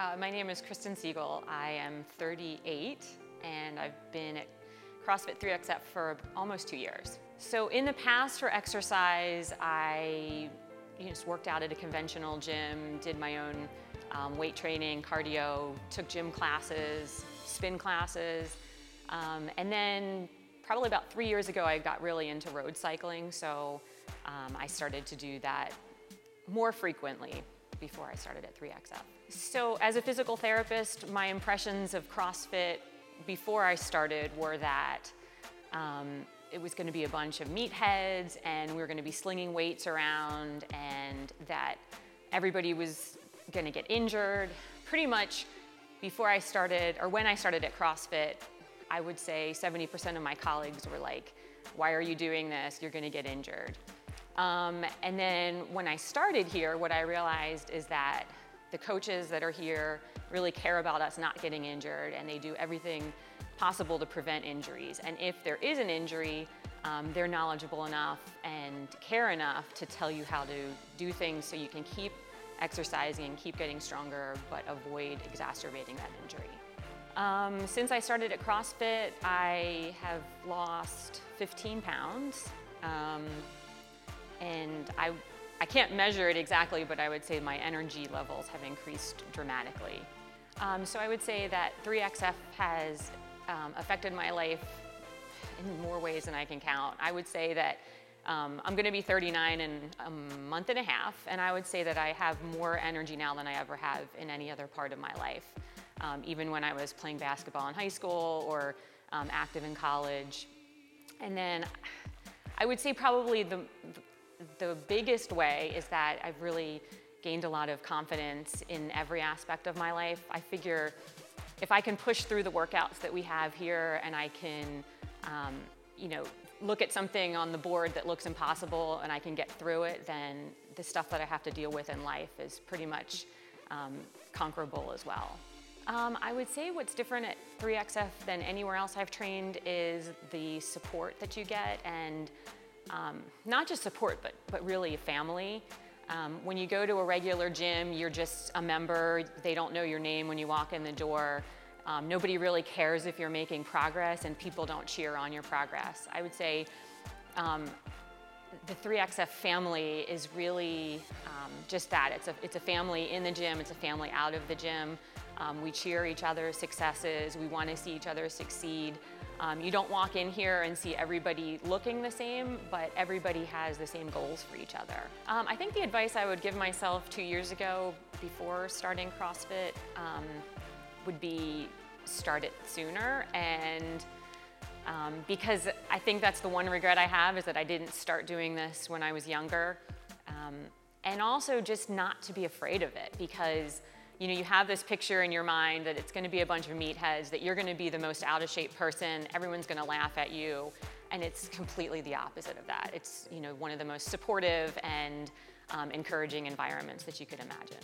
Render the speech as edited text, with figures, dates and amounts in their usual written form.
My name is Kristin Siegel. I am 38 and I've been at CrossFit 3XF for almost 2 years. So in the past for exercise, I just worked out at a conventional gym, did my own weight training, cardio, took gym classes, spin classes, and then probably about 3 years ago I got really into road cycling, so I started to do that more frequently before I started at 3XF. So as a physical therapist, my impressions of CrossFit before I started were that it was going to be a bunch of meatheads and we were going to be slinging weights around and that everybody was going to get injured. Pretty much before I started, or when I started at CrossFit, I would say 70% of my colleagues were like, "Why are you doing this? You're going to get injured." And then when I started here, what I realized is that the coaches that are here really care about us not getting injured, and they do everything possible to prevent injuries. And if there is an injury, they're knowledgeable enough and care enough to tell you how to do things so you can keep exercising and keep getting stronger, but avoid exacerbating that injury. Since I started at CrossFit, I have lost 15 pounds. And I can't measure it exactly, but I would say my energy levels have increased dramatically. So I would say that 3XF has affected my life in more ways than I can count. I would say that I'm going to be 39 in a month and a half, and I would say that I have more energy now than I ever have in any other part of my life, even when I was playing basketball in high school or active in college. And then I would say probably the biggest way is that I've really gained a lot of confidence in every aspect of my life. I figure if I can push through the workouts that we have here and I can, look at something on the board that looks impossible and I can get through it, then the stuff that I have to deal with in life is pretty much conquerable as well. I would say what's different at 3XF than anywhere else I've trained is the support that you get, and not just support, but really family. When you go to a regular gym, you're just a member. They don't know your name when you walk in the door. Nobody really cares if you're making progress, and people don't cheer on your progress. I would say the 3XF family is really just that. It's a family in the gym. It's a family out of the gym. We cheer each other's successes. We want to see each other succeed. You don't walk in here and see everybody looking the same, but everybody has the same goals for each other. I think the advice I would give myself 2 years ago before starting CrossFit would be start it sooner, and because I think that's the one regret I have is that I didn't start doing this when I was younger, and also just not to be afraid of it, because you have this picture in your mind that it's going to be a bunch of meatheads, that you're going to be the most out of shape person, everyone's going to laugh at you, and it's completely the opposite of that. It's one of the most supportive and encouraging environments that you could imagine.